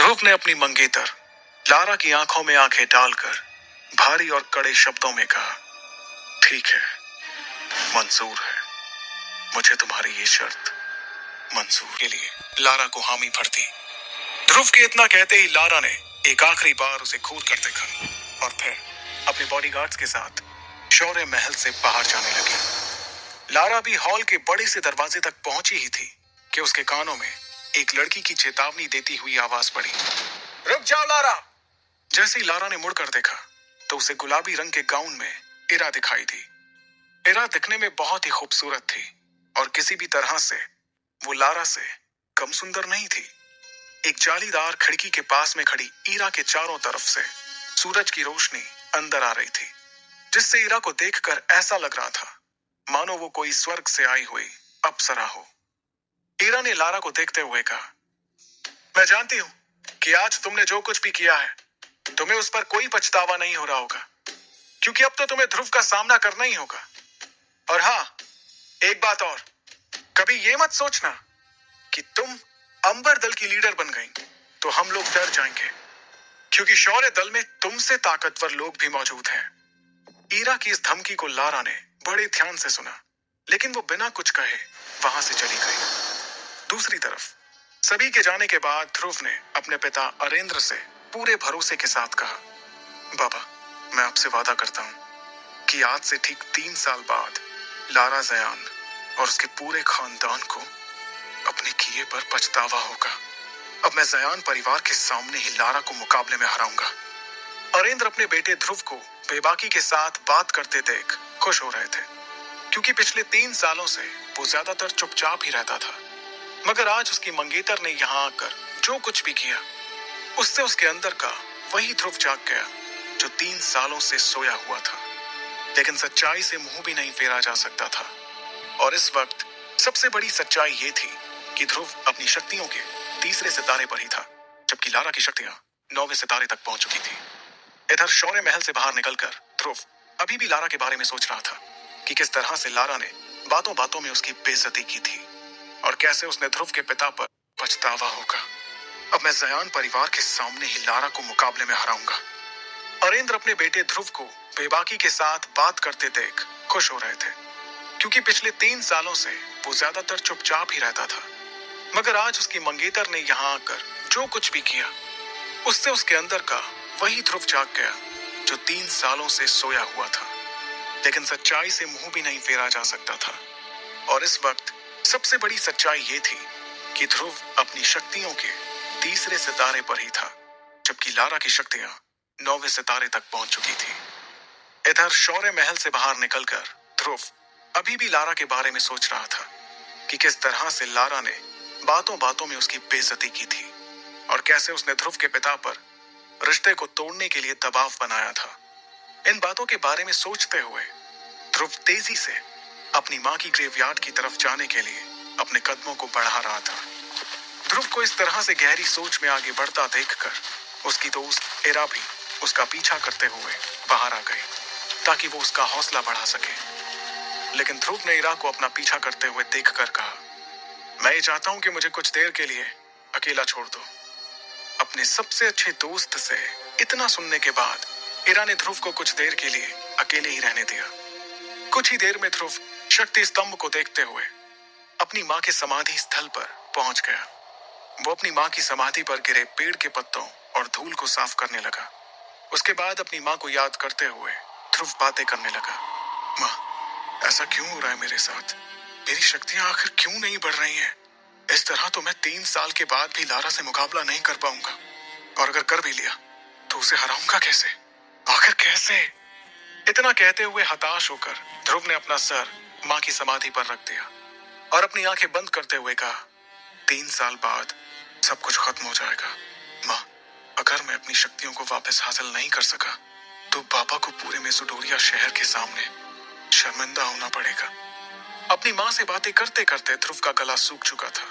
ध्रुव ने अपनी मंगेतर लारा की आंखों में आंखें डालकर भारी और कड़े शब्दों में कहा, ठीक है, मंजूर है, मुझे तुम्हारी ये शर्त मंजूर। के लिए लारा को हामी भर दी। ध्रुव के इतना कहते ही लारा ने एक आखिरी बार उसे घूर कर देखा और फिर अपने बॉडीगार्ड्स के साथ शौर्य महल से बाहर जाने लगी। लारा भी हॉल के बड़े से दरवाजे तक पहुंची ही थी कि उसके कानों में एक लड़की की चेतावनी देती हुई आवाज पड़ी, रुक जाओ लारा। जैसे ही लारा ने मुड़कर देखा तो उसे गुलाबी रंग के गाउन में इरा दिखाई दी। इरा दिखने में बहुत ही खूबसूरत थी और किसी भी तरह से वो लारा से कम सुंदर नहीं थी। एक जालीदार खिड़की के पास में खड़ी इरा के चारों तरफ से सूरज की रोशनी अंदर आ रही थी, जिससे इरा को देखकर ऐसा लग रहा था मानो वो कोई स्वर्ग से आई हुई अप्सरा हो। इरा ने लारा को देखते हुए कहा, मैं जानती हूं कि आज तुमने जो कुछ भी किया है तुम्हें उस पर कोई पछतावा नहीं हो रहा होगा, क्योंकि अब तो तुम्हें ध्रुव का सामना करना ही होगा। और हाँ, एक बात और, कभी ये मत सोचना कि तुम अंबर दल की लीडर बन गई तो हम लोग डर जाएंगे, क्योंकि शौर्य दल में तुमसे ताकतवर लोग भी मौजूद हैं। इरा की इस धमकी को लारा ने बड़े ध्यान से सुना, लेकिन वो बिना कुछ कहे वहां से चली गई। दूसरी तरफ सभी के जाने के बाद ध्रुव ने अपने पिता अरेंद्र से पूरे भरोसे के साथ कहा, बाबा, मैं आपसे वादा करता हूं कि आज से ठीक 3 साल बाद लारा जयान और उसके पूरे खानदान को अपने किए पर पछतावा होगा। अब मैं जयान परिवार के सामने ही लारा को मुकाबले में हराऊंगा। अरेंद्र अपने बेटे ध्रुव को बेबाकी के साथ बात करते देख खुश हो रहे थे, क्योंकि पिछले 3 सालों से वो ज्यादातर चुपचाप ही रहता था। मगर आज उसकी मंगेतर ने यहाँ आकर जो कुछ भी किया, उससे उसके अंदर का वही ध्रुव जाग गया जो 3 सालों से सोया हुआ था। लेकिन सच्चाई से मुंह भी नहीं फेरा जा सकता था, और इस वक्त सबसे बड़ी सच्चाई ये थी कि ध्रुव अपनी शक्तियों के 3रे सितारे पर ही था, जबकि लारा की शक्तियां 9वें सितारे तक पहुंच चुकी थी। इधर शौर्य महल से बाहर निकलकर ध्रुव अभी भी लारा के बारे में सोच रहा था कि किस तरह से लारा ने बातों बातों में उसकी बेइज्जती की थी और कैसे उसने ध्रुव के पिता पर पछतावा होगा। अब मैं जयान परिवार के सामने ही लारा को मुकाबले में हराऊंगा। अरेंद्र अपने बेटे ध्रुव को बेबाकी के साथ बात करते देख खुश हो रहे थे, क्योंकि पिछले 3 सालों से वो ज्यादातर चुपचाप ही रहता था। मगर आज उसकी मंगेतर ने यहाँ आकर जो कुछ भी किया, उससे उसके अंदर का वही ध्रुव जाग गया जो 3 सालों से सोया हुआ था। लेकिन सच्चाई से मुंह भी नहीं फेरा जा सकता था, और इस वक्त सबसे बड़ी सच्चाई ये थी कि ध्रुव अपनी शक्तियों के 3रे सितारे पर ही था, जबकि लारा की शक्तियां 9वें सितारे तक पहुंच चुकी थी। इधर शौर्य महल से बाहर निकलकर ध्रुव अभी भी लारा के बारे में सोच रहा था कि किस तरह से लारा ने बातों बातों में उसकी बेइज्जती की थी और कैसे उसने ध्रुव के पिता पर रिश्ते को तोड़ने के लिए दबाव बनाया था। इन बातों के बारे में सोचते हुए ध्रुव तेजी से अपनी मां की ग्रेवयार्ड की तरफ जाने के लिए अपने कदमों को बढ़ा रहा था। ध्रुव को इस तरह से गहरी सोच में आगे बढ़ता देखकर उसकी दोस्त इरा भी उसका पीछा करते हुए बाहर आ गई, ताकि वो उसका हौसला बढ़ा सके। लेकिन ध्रुव ने इरा को अपना पीछा करते हुए देखकर कहा, मैं ये चाहता हूं कि मुझे कुछ देर के लिए अकेला छोड़ दो। अपने सबसे अच्छे दोस्त से इतना सुनने के बाद इरा ने ध्रुव को कुछ देर के लिए अकेले ही रहने दिया। कुछ ही देर में ध्रुव शक्ति स्तंभ को देखते हुए अपनी मां के समाधि स्थल पर पहुंच गया। वो अपनी मां की समाधि पर गिरे पेड़ के पत्तों और धूल को साफ करने लगा। उसके बाद अपनी मां को याद करते हुए ध्रुव बातें करने लगा। मां, ऐसा क्यों हो रहा है मेरे साथ? मेरी शक्तियां आखिर क्यों नहीं बढ़ रही हैं? इस तरह तो मैं 3 साल के बाद भी लारा से मुकाबला नहीं कर पाऊंगा, और अगर कर भी लिया तो उसे हराऊंगा कैसे? आखिर कैसे? इतना कहते हुए हताश होकर ध्रुव ने अपना सर मां की समाधि पर रख दिया और अपनी आंखें बंद करते हुए कहा, 3 साल बाद सब कुछ खत्म हो जाएगा। मां, अगर मैं अपनी शक्तियों को वापस हासिल नहीं कर सका तो बाबा को पूरे मेसोडोरिया शहर के सामने शर्मिंदा होना पड़ेगा। अपनी मां से बातें करते करते ध्रुव का गला सूख चुका था।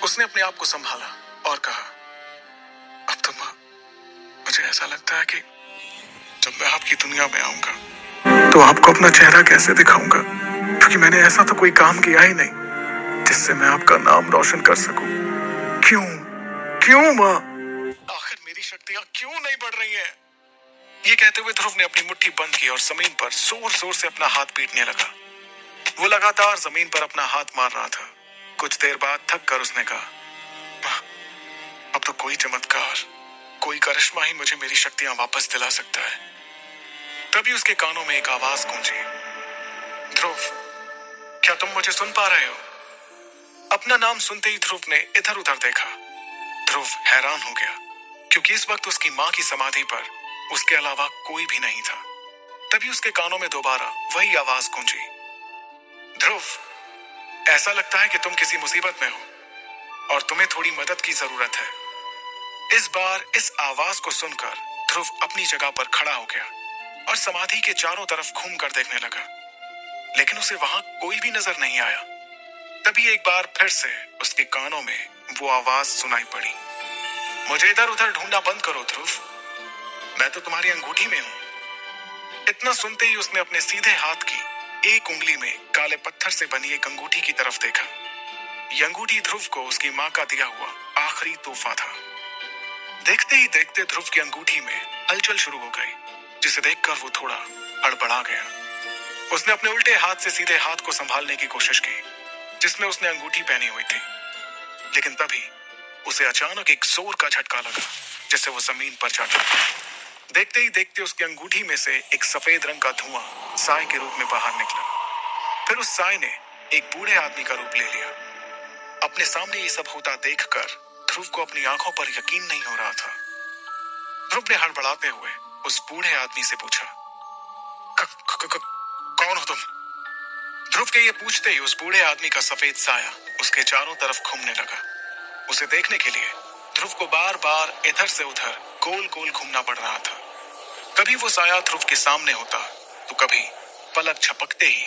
उसने अपने आप को संभाला और कहा, अब तो मां, मुझे ऐसा लगता है कि जब मैं आपकी दुनिया में आऊंगा तो आपको अपना चेहरा कैसे दिखाऊंगा, क्योंकि मैंने ऐसा तो कोई काम किया ही नहीं जिससे मैं आपका नाम रोशन कर सकूं। क्यों मां? शक्तियां क्यों नहीं बढ़ रही हैं? ये कहते हुए ध्रुव ने अपनी मुट्ठी बंद की और जमीन पर जोर जोर से अपना हाथ पीटने लगा। वो लगातार जमीन पर अपना हाथ मार रहा था। कुछ देर बाद थक कर उसने कहा, अब तो कोई चमत्कार, कोई करिश्मा ही मुझे मेरी शक्तियां वापस दिला सकता है। तभी उसके कानों में एक आवाज गूंजी, ध्रुव, क्या तुम मुझे सुन पा रहे हो? अपना नाम सुनते ही ध्रुव ने इधर उधर देखा। ध्रुव हैरान हो गया, क्योंकि इस वक्त उसकी मां की समाधि पर उसके अलावा कोई भी नहीं था। तभी उसके कानों में दोबारा वही आवाज गूंजी, ध्रुव, ऐसा लगता है कि तुम किसी मुसीबत में हो और तुम्हें थोड़ी मदद की जरूरत है। इस बार इस आवाज को सुनकर ध्रुव अपनी जगह पर खड़ा हो गया और समाधि के चारों तरफ घूमकर देखने लगा, लेकिन उसे वहां कोई भी नजर नहीं आया। तभी एक बार फिर से उसके कानों में वो आवाज सुनाई पड़ी, मुझे इधर उधर ढूंढना बंद करो ध्रुव, मैं तो तुम्हारी अंगूठी में हूं। इतना सुनते ही उसने अपने सीधे हाथ की एक उंगली में काले पत्थर से बनी एक अंगूठी की तरफ देखा। यह अंगूठी ध्रुव को उसकी मां का दिया हुआ आखिरी तोहफा था। देखते ही देखते ध्रुव की अंगूठी में हलचल शुरू हो गई, जिसे देखकर वो थोड़ा हड़बड़ा गया। उसने अपने उल्टे हाथ से सीधे हाथ को संभालने की कोशिश की, जिसमें उसने अंगूठी पहनी हुई थी, लेकिन तभी उसे अचानक एक जोर का झटका लगा, जिससे वो जमीन पर जा गिरा। देखते ही देखते उसकी अंगूठी में से एक सफेद रंग का धुआं साय के रूप में बाहर निकला। फिर उस साय ने एक बूढ़े आदमी का रूप ले लिया। अपने सामने ये सब होता देखकर ध्रुव को अपनी आंखों पर यकीन नहीं हो रहा था। ध्रुव ने हड़बड़ाते हुए उस बूढ़े आदमी से पूछा, कौन हो तुम? ध्रुव के ये पूछते ही उस बूढ़े आदमी का सफेद साया उसके चारों तरफ घूमने लगा। उसे देखने के लिए ध्रुव को बार बार इधर से उधर गोल गोल घूमना पड़ रहा था। कभी वो साया ध्रुव के सामने होता तो कभी पलक झपकते ही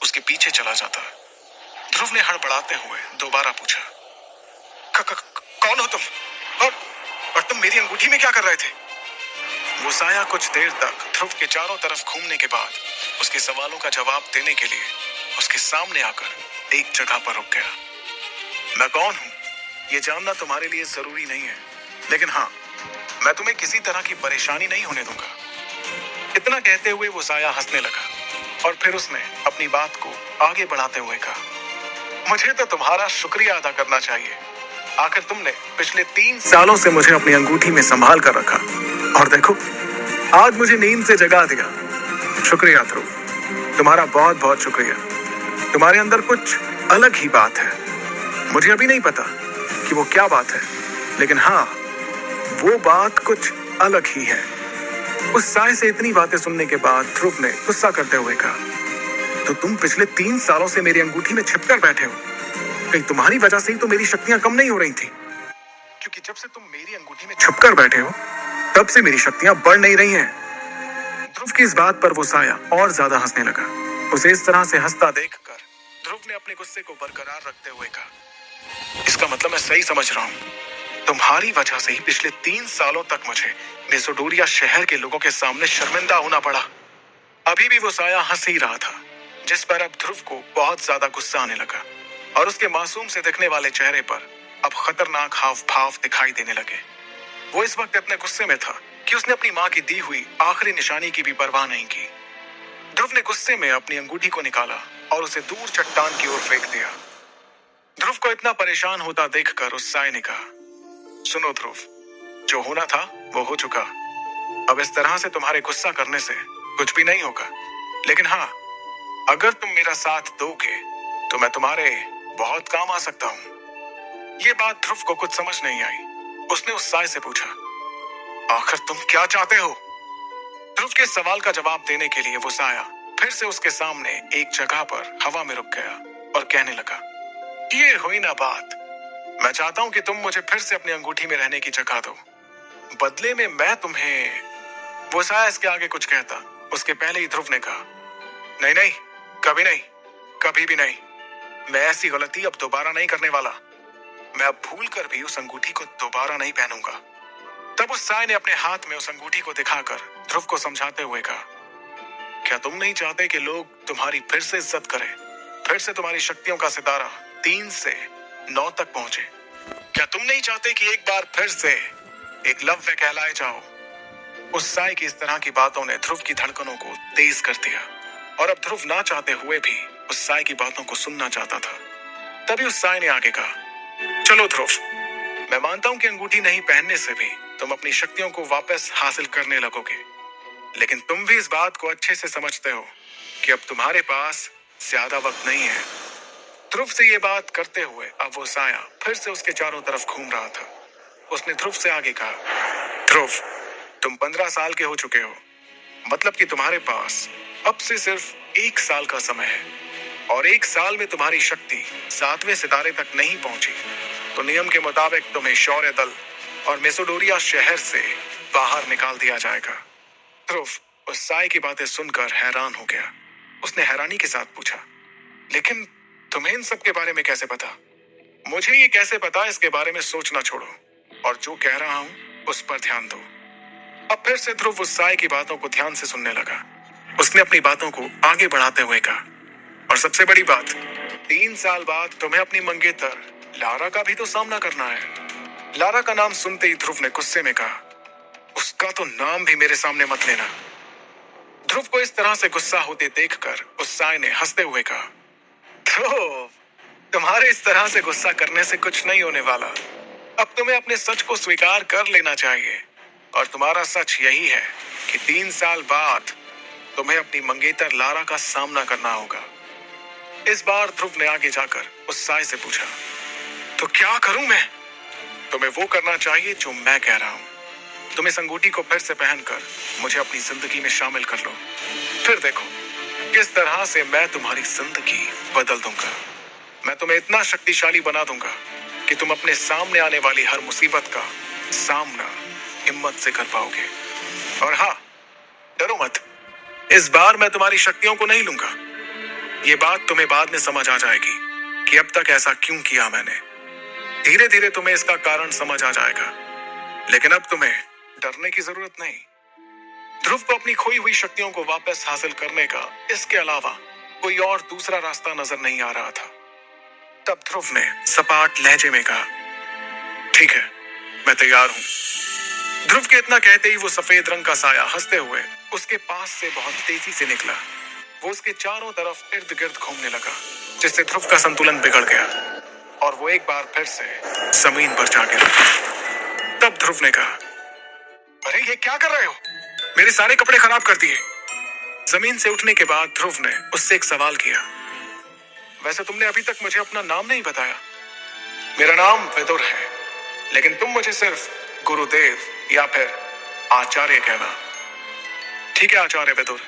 उसके पीछे चला जाता। ध्रुव ने हड़बड़ाते हुए दोबारा पूछा, कौन हो तुम? और तुम मेरी अंगूठी में क्या कर रहे थे? वो साया कुछ देर तक ध्रुव के चारों तरफ घूमने के बाद उसके सवालों का जवाब देने के लिए उसके सामने आकर एक जगह पर रुक गया। मैं कौन हूं ये जानना तुम्हारे लिए जरूरी नहीं है, लेकिन हाँ, मैं तुम्हें किसी तरह की परेशानी नहीं होने दूंगा। इतना कहते हुए वो साया हंसने लगा और फिर उसने अपनी बात को आगे बढ़ाते हुए कहा, मुझे तो तुम्हारा शुक्रिया अदा करना चाहिए। आखिर तुमने पिछले 3 सालों से मुझे अपनी अंगूठी में संभाल कर रखा और देखो, आज मुझे नींद से जगा दिया। शुक्रिया ध्रुव, तुम्हारा बहुत बहुत शुक्रिया। तुम्हारे अंदर कुछ अलग ही बात है। मुझे अभी नहीं पता कि वो क्या बात है, लेकिन हाँ, वो बात कुछ अलग ही है। उस साय से इतनी बातें सुनने के बाद ध्रुव ने गुस्सा करते हुए कहा, तो तुम पिछले 3 सालों से मेरी अंगूठी में छिपकर बैठे हो? कहीं तुम्हारी वजह से ही तो मेरी शक्तियां कम नहीं हो रही थी? क्योंकि जब से तुम मेरी अंगूठी में छुपकर बैठे हो, तब से मेरी शक्तियां बढ़ नहीं रही हैं। ध्रुव की इस बात पर वो साया और ज्यादा हंसने लगा। उसे इस तरह से हंसता देखकर ध्रुव ने अपने गुस्से को बरकरार रखते हुए कहा, इसका मतलब मैं सही समझ रहा हूँ, तुम्हारी वजह से ही पिछले 3 सालों तक मुझे मेसोडोरिया शहर के लोगों के सामने शर्मिंदा होना पड़ा। अभी भी वो साया हंस ही रहा था, जिस पर अब ध्रुव को बहुत ज्यादा गुस्सा आने लगा और उसके मासूम से दिखने वाले चेहरे पर अब खतरनाक हाव भाव दिखाई देने लगे। वो इस वक्त अपने गुस्से में था कि उसने अपनी मां की दी हुई आखिरी निशानी की भी परवाह नहीं की। ध्रुव ने गुस्से में अपनी अंगूठी को निकाला और उसे दूर चट्टान की ओर फेंक दिया। ध्रुव को इतना परेशान होता देखकर उस साय ने कहा, सुनो ध्रुव, जो होना था वो हो चुका। अब इस तरह से तुम्हारे गुस्सा करने से कुछ भी नहीं होगा, लेकिन हाँ, अगर तुम मेरा साथ दोगे तो मैं तुम्हारे बहुत काम आ सकता हूँ। ये बात ध्रुव को कुछ समझ नहीं आई। उसने उस साय से पूछा, आखिर तुम क्या चाहते हो? ध्रुव के सवाल का जवाब देने के लिए वो साया फिर से उसके सामने एक जगह पर हवा में रुक गया और कहने लगा, ये हुई ना बात। मैं चाहता हूं कि तुम मुझे फिर से अपनी अंगूठी में रहने की जगह दो, बदले में मैं तुम्हें। वो साया इसके आगे कुछ कहता, उसके पहले ही ध्रुव ने कहा, नहीं नहीं, कभी नहीं, कभी भी नहीं। मैं ऐसी गलती अब दोबारा नहीं करने वाला। मैं अब भूल कर भी उस अंगूठी को दोबारा नहीं पहनूंगा। तब उस साय ने अपने हाथ में उस अंगूठी को दिखाकर ध्रुव को समझाते हुए कहा, क्या तुम नहीं चाहते कि लोग तुम्हारी फिर से इज्जत करें, फिर से तुम्हारी शक्तियों का सितारा 3 से 9 तक पहुंचे? क्या तुम नहीं चाहते कि एक बार फिर से एक लव्य कहलाए जाओ। उस साय की इस तरह की बातों ने ध्रुव की धड़कनों को तेज कर दिया और अब ध्रुव ना चाहते हुए भी उस साय की बातों को सुनना चाहता था। तभी उस साय ने आगे कहा, चलो ध्रुव, मैं मानता हूं कि अंगूठी नहीं पहनने से भी तुम अपनी शक्तियों को वापस हासिल करने लगोगे, लेकिन तुम भी इस बात को अच्छे से समझते हो कि अब तुम्हारे पास ज्यादा वक्त नहीं है। ध्रुव से ये बात करते हुए अब वो साया फिर से उसके चारों तरफ घूम रहा था। उसने ध्रुव से आगे कहा, ध्रुव, तुम 15 साल के हो चुके हो, मतलब कि तुम्हारे पास अब से सिर्फ 1 साल का समय है और 1 साल में तुम्हारी शक्ति 7वें सितारे तक नहीं पहुंची तो नियम के मुताबिक तुम्हें शौर्य दल और मेसोडोरिया शहर से बाहर निकाल दिया जाएगा। ध्रुव उस साय की बातें सुनकर हैरान हो गया। उसने हैरानी के साथ पूछा, लेकिन तुम्हें इन सब के बारे में कैसे पता? मुझे ये कैसे पता, इसके बारे में सोचना छोड़ो और जो कह रहा हूं उस पर ध्यान दो। अब फिर से ध्रुव उस साय की बातों को ध्यान से सुनने लगा। उसने अपनी बातों को आगे बढ़ाते हुए कहा, और सबसे बड़ी बात, 3 साल बाद तुम्हें अपनी मंगेतर लारा का भी तो सामना करना है। लारा का नाम सुनते ही ध्रुव ने गुस्से में कहा, उसका तो नाम भी मेरे सामने मत लेना। ध्रुव को इस तरह से गुस्सा होते देखकर उस साय ने हंसते हुए कहा, ध्रुव, तुम्हारे इस तरह से गुस्सा करने से कुछ नहीं होने वाला। अब तुम्हें अपने सच को स्वीकार कर लेना चाहिए और तुम्हारा सच यही है कि 3 साल बाद तुम्हें अपनी मंगेतर लारा का सामना करना होगा। इस बार ध्रुव ने आगे जाकर उस साय से पूछा, तो क्या करूं मैं? तुम्हें वो करना चाहिए जो मैं कह रहा हूं। तुम इस अंगूठी को फिर से पहनकर मुझे अपनी जिंदगी में शामिल कर लो, फिर देखो किस तरह से मैं तुम्हारी जिंदगी बदल दूंगा। मैं तुम्हें इतना शक्तिशाली बना दूंगा कि तुम अपने सामने आने वाली हर मुसीबत का सामना हिम्मत से कर पाओगे। और हाँ, डरो मत, इस बार मैं तुम्हारी शक्तियों को नहीं लूंगा। ये बात तुम्हें बाद में समझ आ जाएगी कि अब तक ऐसा क्यों किया मैंने। धीरे धीरे तुम्हें इसका कारण समझ आ जाएगा, लेकिन अब तुम्हें डरने की जरूरत नहीं। ध्रुव को अपनी खोई हुई शक्तियों को वापस हासिल करने का इसके अलावा कोई और दूसरा रास्ता नजर नहीं आ रहा था। तब ध्रुव ने सपाट लहजे में कहा, ठीक है, मैं तैयार हूं। ध्रुव के इतना कहते ही वो सफेद रंग का साया हंसते हुए उसके पास से बहुत तेजी से निकला। वो उसके चारों तरफ इर्द गिर्द घूमने लगा, जिससे ध्रुव का संतुलन बिगड़ गया और वो एक बार फिर से जमीन पर जा गिरा। तब ध्रुव ने कहा, अरे ये क्या कर रहे हो? मेरे सारे कपड़े खराब कर दिए। जमीन से उठने के बाद ध्रुव ने उससे एक सवाल किया, वैसे तुमने अभी तक मुझे अपना नाम नहीं बताया। मेरा नाम विदुर है, लेकिन तुम मुझे सिर्फ गुरुदेव या फिर आचार्य कहना। ठीक है आचार्य विदुर,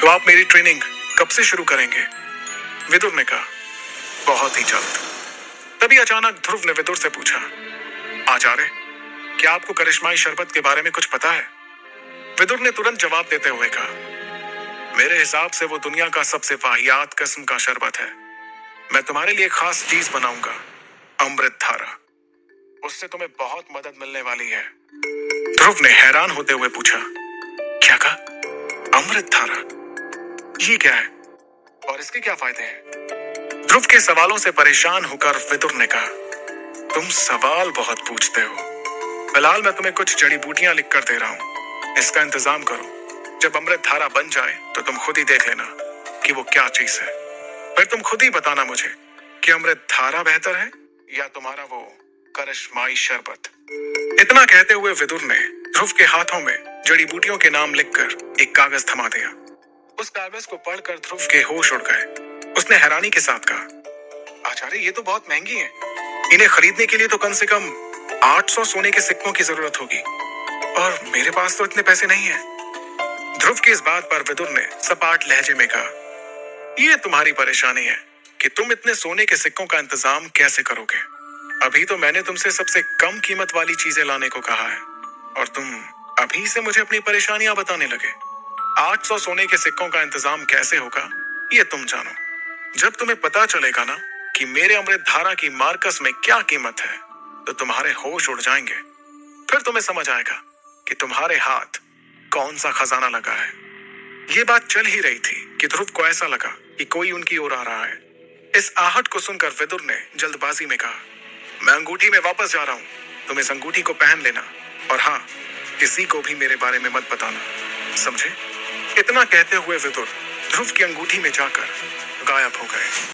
तो आप मेरी ट्रेनिंग कब से शुरू करेंगे? विदुर ने कहा, बहुत ही जल्द। तभी अचानक ध्रुव ने विदुर से पूछा, आचार्य, क्या आपको करिश्माई शरबत के बारे में कुछ पता है? विदुर ने तुरंत जवाब देते हुए कहा, मेरे हिसाब से वो दुनिया का सबसे वाहियात किस्म का शरबत है। मैं तुम्हारे लिए खास चीज बनाऊंगा, अमृत धारा। उससे तुम्हें बहुत मदद मिलने वाली है। ध्रुव ने हैरान होते हुए पूछा, क्या कहा? अमृत धारा? ये क्या है और इसके क्या फायदे हैं? ध्रुव के सवालों से परेशान होकर विदुर ने कहा, तुम सवाल बहुत पूछते हो। फिलहाल मैं तुम्हें कुछ जड़ी बूटियां लिख कर दे रहा हूं, इसका इंतजाम करो। जब अमृत धारा बन जाए तो तुम खुद ही देख लेना कि वो क्या चीज है। फिर तुम खुद ही बताना मुझे कि अमृत धारा बेहतर है या तुम्हारा वो करिश्माई शरबत। इतना कहते हुए विदुर ने ध्रुव के हाथों में जड़ी बूटियों के नाम लिखकर एक कागज थमा दिया। उस कागज को पढ़कर ध्रुव के होश उड़ गए। उसने हैरानी के साथ कहा, आचार्य, ये तो बहुत महंगी है। इन्हें खरीदने के लिए तो कम से कम 800 सोने के सिक्कों की जरूरत होगी और मेरे पास तो इतने पैसे नहीं है। ध्रुव की इस बात पर विदुर ने सपाट लहजे में कहा, ये तुम्हारी परेशानी है कि तुम इतने सोने के सिक्कों का इंतजाम कैसे करोगे। अभी तो मैंने तुमसे सबसे कम कीमत वाली चीजें लाने को कहा है और तुम अभी से मुझे अपनी परेशानियां बताने लगे। 800 सोने के सिक्कों का इंतजाम कैसे होगा ये तुम जानो। जब तुम्हें पता चलेगा ना कि मेरे अमृत धारा की मार्कस में क्या कीमत है तो तुम्हारे होश उड़ जाएंगे। फिर तुम्हें समझ आएगा कि तुम्हारे हाथ कौन सा खजाना लगा है। ये बात चल ही रही थी कि ध्रुव को ऐसा लगा कि कोई उनकी ओर आ रहा है। इस आहट को सुनकर विदुर ने जल्दबाजी में कहा, मैं अंगूठी में वापस जा रहा हूं, तुम इस अंगूठी को पहन लेना और हाँ, किसी को भी मेरे बारे में मत बताना, समझे? इतना कहते हुए विदुर ध्रुव की अंगूठी में जाकर गायब हो गए।